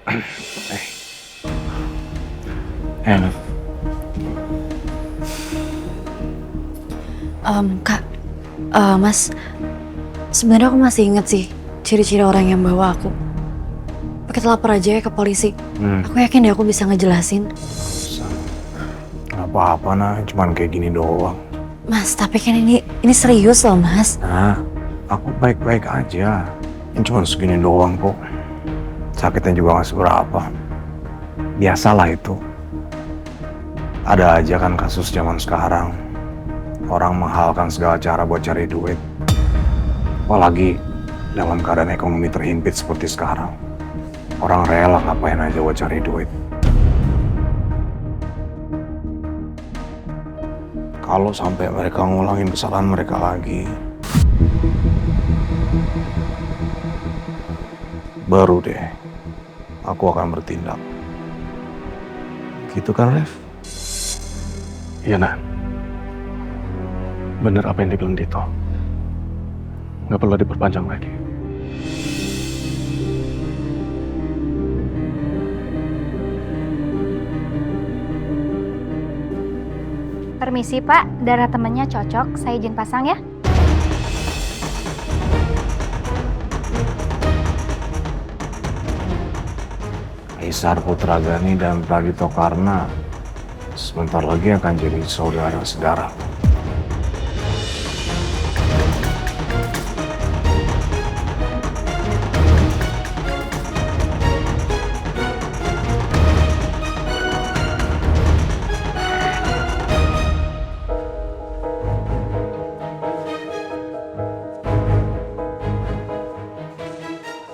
Eh, Enak. Kak, Mas, sebenarnya aku masih inget sih ciri-ciri orang yang bawa aku. Kita lapor aja ya ke polisi. Aku yakin deh aku bisa ngejelasin. Gak apa-apa nah, cuman kayak gini doang. Mas, tapi kan ini serius loh, Mas. Nah, aku baik-baik aja. Ini cuma segini doang kok. Sakitnya juga gak seberapa. Biasalah itu. Ada aja kan kasus zaman sekarang. Orang menghalalkan segala cara buat cari duit. Apalagi dalam keadaan ekonomi terhimpit seperti sekarang. Orang rela ngapain aja buat cari duit. Kalau sampai mereka ngulangin kesalahan mereka lagi, baru deh aku akan bertindak. Gitu kan, Rev? Iya, Nah. Bener apa yang dibilang Dito. Nggak perlu diperpanjang lagi. Permisi Pak, darah temennya cocok, saya izin pasang ya. Kaisar Putra Gani dan Pradito Karna sebentar lagi akan jadi saudara sedara.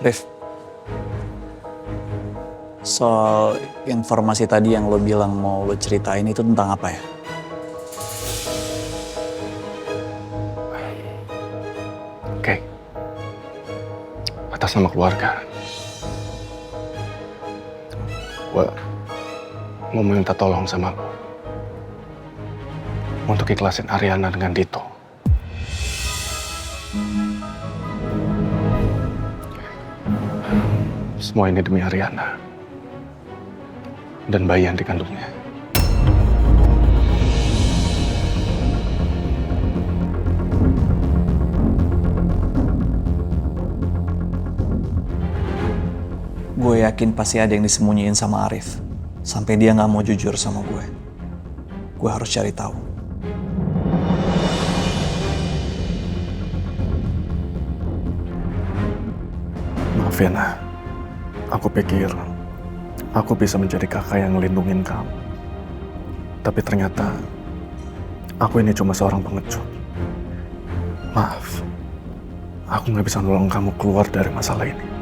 Rif, soal informasi tadi yang lo bilang mau lo ceritain itu tentang apa ya? Oke. Atas nama keluarga. Gue mau minta tolong sama lo. Untuk ikhlasin Ariana dengan Dito. Semua ini demi Ariana. Dan bayi yang dikandungnya. Gue yakin pasti ada yang disembunyiin sama Arif. Sampai dia nggak mau jujur sama gue. Gue harus cari tahu. Maaf ya, Nah. Aku pikir aku bisa menjadi kakak yang ngelindungin kamu. Tapi ternyata aku ini cuma seorang pengecut. Maaf, aku nggak bisa nolong kamu keluar dari masalah ini.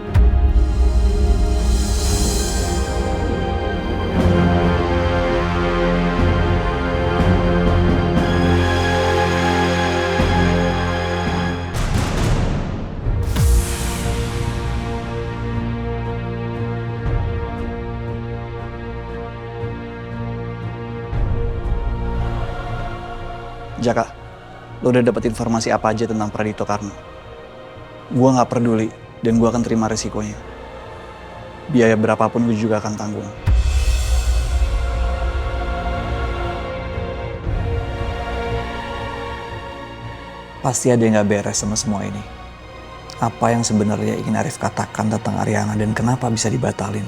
Jaka, lo udah dapet informasi apa aja tentang Pradito Karna? Gue nggak peduli dan gue akan terima resikonya. Biaya berapapun gue juga akan tanggung. Pasti ada yang nggak beres sama semua ini. Apa yang sebenarnya ingin Arif katakan tentang Ariana dan kenapa bisa dibatalin?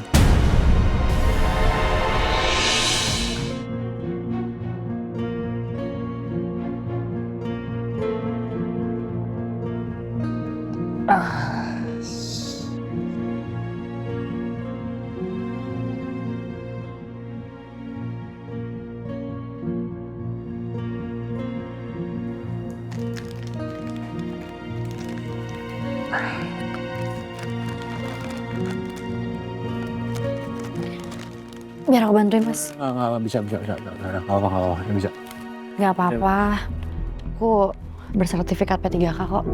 Biar aku bantuin, Mas. Nggak, bisa. Nggak apa-apa, bisa. Gak apa-apa. Aku bersertifikat P3K kok.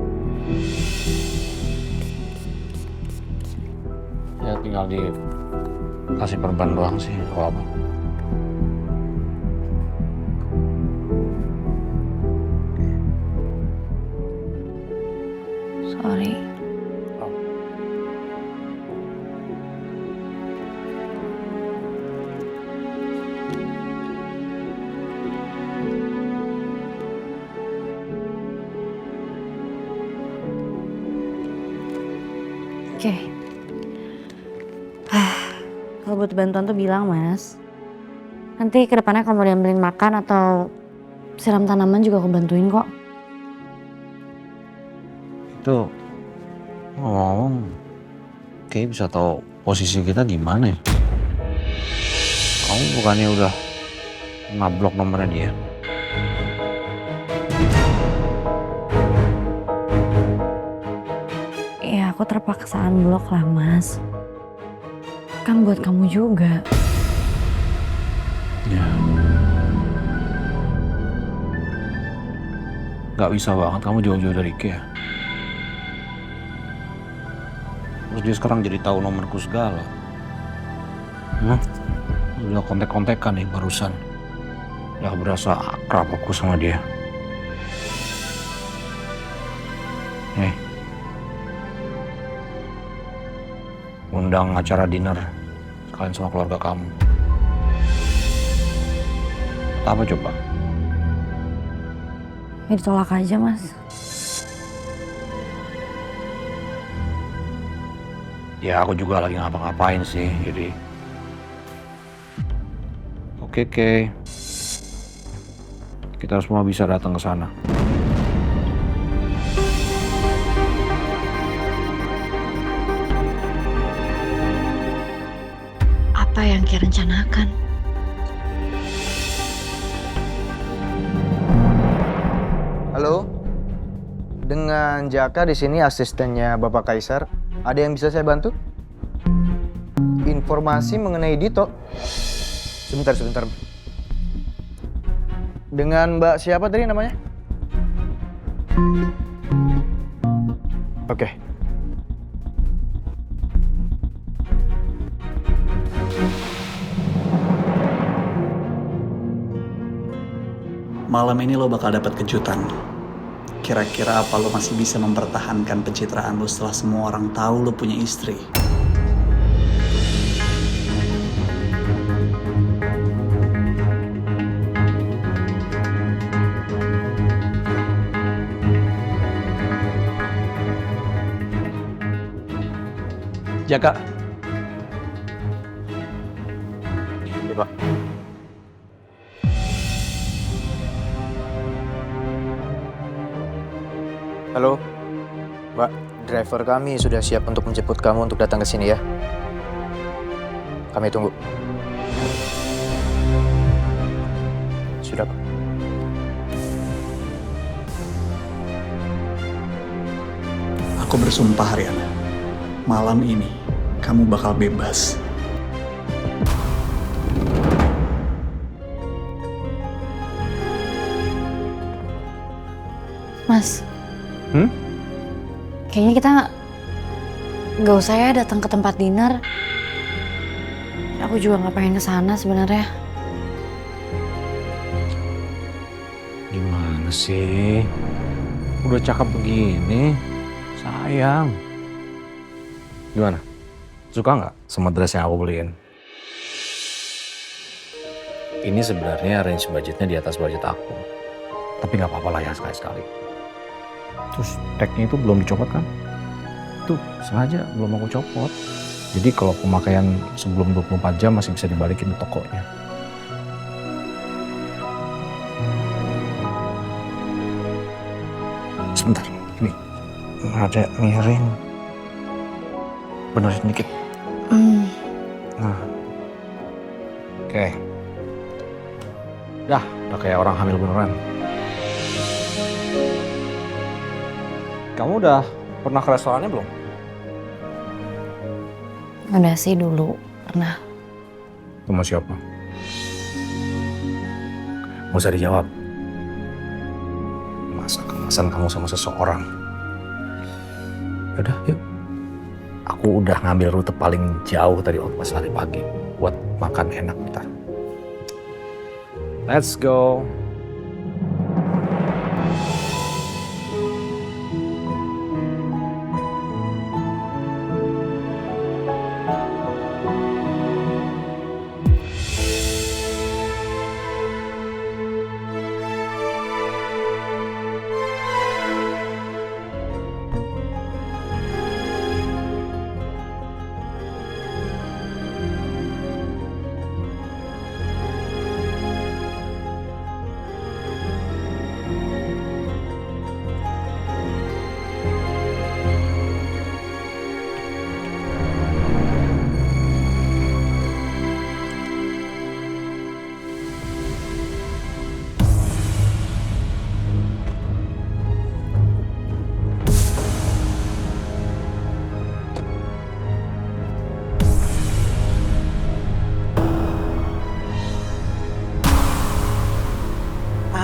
Ya tinggal dikasih perban doang sih, kalau apa. Sorry. Oke. Kalau butuh bantuan tuh bilang, Mas. Nanti kedepannya kalau mau diambilin makan atau siram tanaman juga aku bantuin kok. Itu ngomong, kayak bisa tahu posisi kita gimana ya? Kamu bukannya udah ngablok nomornya dia? Ya aku terpaksa unblock lah, Mas. Kan buat kamu juga. Ya. Gak bisa banget kamu jauh-jauh dari Ki ya. Terus dia sekarang jadi tahu nomorku segala. Udah kontek-kontekan nih barusan. Ya berasa akrab aku sama dia. Undang acara dinner sekalian sama keluarga kamu. Apa coba? Ya ditolak aja, Mas. Ya aku juga lagi ngapa-ngapain sih, jadi oke. Kita semua bisa datang ke sana. Apa yang Ki rencanakan? Halo, dengan Jaka di sini asistennya Bapak Kaisar. Ada yang bisa saya bantu? Informasi mengenai Dito. Sebentar. Dengan Mbak siapa tadi namanya? Oke. Malam ini lo bakal dapat kejutan. Kira-kira apa lo masih bisa mempertahankan pencitraan lo setelah semua orang tahu lo punya istri? Jaka. Iya, Pak. Halo, Mbak. Driver kami sudah siap untuk menjemput kamu untuk datang ke sini ya. Kami tunggu. Sudah, Pak. Aku bersumpah, Riana. Malam ini kamu bakal bebas. Mas. Kayaknya kita nggak usah ya datang ke tempat dinner. Aku juga nggak pengen ke sana sebenarnya. Gimana sih? Udah cakep begini, sayang. Gimana? Suka nggak sama dress yang aku beliin? Ini sebenarnya range budgetnya di atas budget aku. Tapi nggak apa-apa lah ya sekali-sekali. Terus tagnya itu belum dicopot kan? Tuh sengaja belum aku copot. Jadi kalau pemakaian sebelum 24 jam masih bisa dibalikin ke tokonya. Sebentar, ini ada miring. Benerin dikit. Nah. Oke. Udah kayak orang hamil beneran. Kamu udah pernah ke restorannya belum? Udah sih dulu pernah. Sama siapa? Gak usah dijawab. Masa kemasan kamu sama seseorang? Yaudah, yuk. Aku udah ngambil rute paling jauh tadi waktu pas hari pagi buat makan enak kita. Let's go.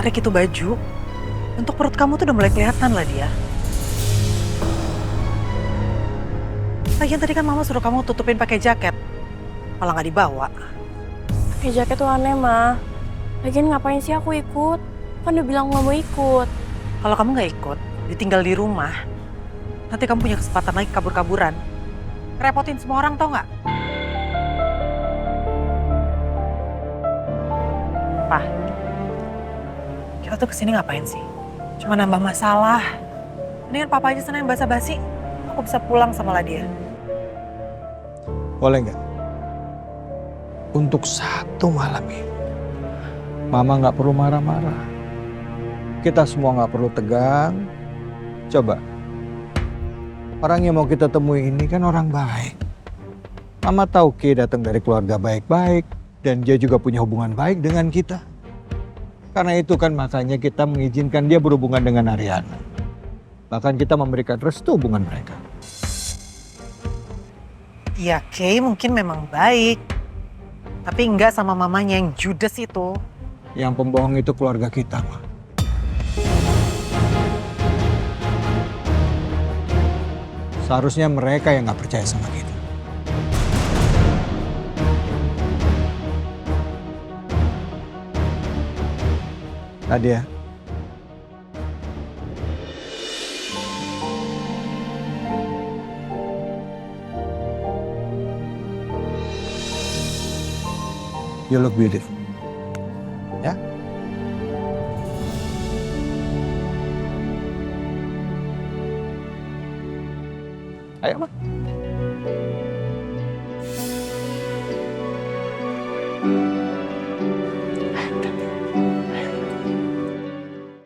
narik itu baju, untuk perut kamu tuh udah mulai kelihatan lah dia. Lagian tadi kan mama suruh kamu tutupin pakai jaket, malah nggak dibawa. Pakai jaket tuh aneh, Ma. Lagian ngapain sih aku ikut? Kan udah bilang nggak mau ikut. Kalau kamu nggak ikut, ditinggal di rumah, nanti kamu punya kesempatan lagi kabur-kaburan. Repotin semua orang, tau nggak? Pak, kita tuh kesini ngapain sih? Cuma nambah masalah. Mendingan papa aja sana yang basa-basi. Aku bisa pulang sama Ladia. Boleh nggak? Untuk satu malam ini, Mama nggak perlu marah-marah. Kita semua nggak perlu tegang. Coba, orang yang mau kita temui ini kan orang baik. Mama tahu Ki datang dari keluarga baik-baik dan dia juga punya hubungan baik dengan kita. Karena itu kan makanya kita mengizinkan dia berhubungan dengan Ariana. Bahkan kita memberikan restu hubungan mereka. Iya, Kay mungkin memang baik. Tapi enggak sama mamanya yang judes itu. Yang pembohong itu keluarga kita, Ma. Seharusnya mereka yang nggak percaya sama kita. Nadia. You look beautiful. Ya? Ayo, Ma.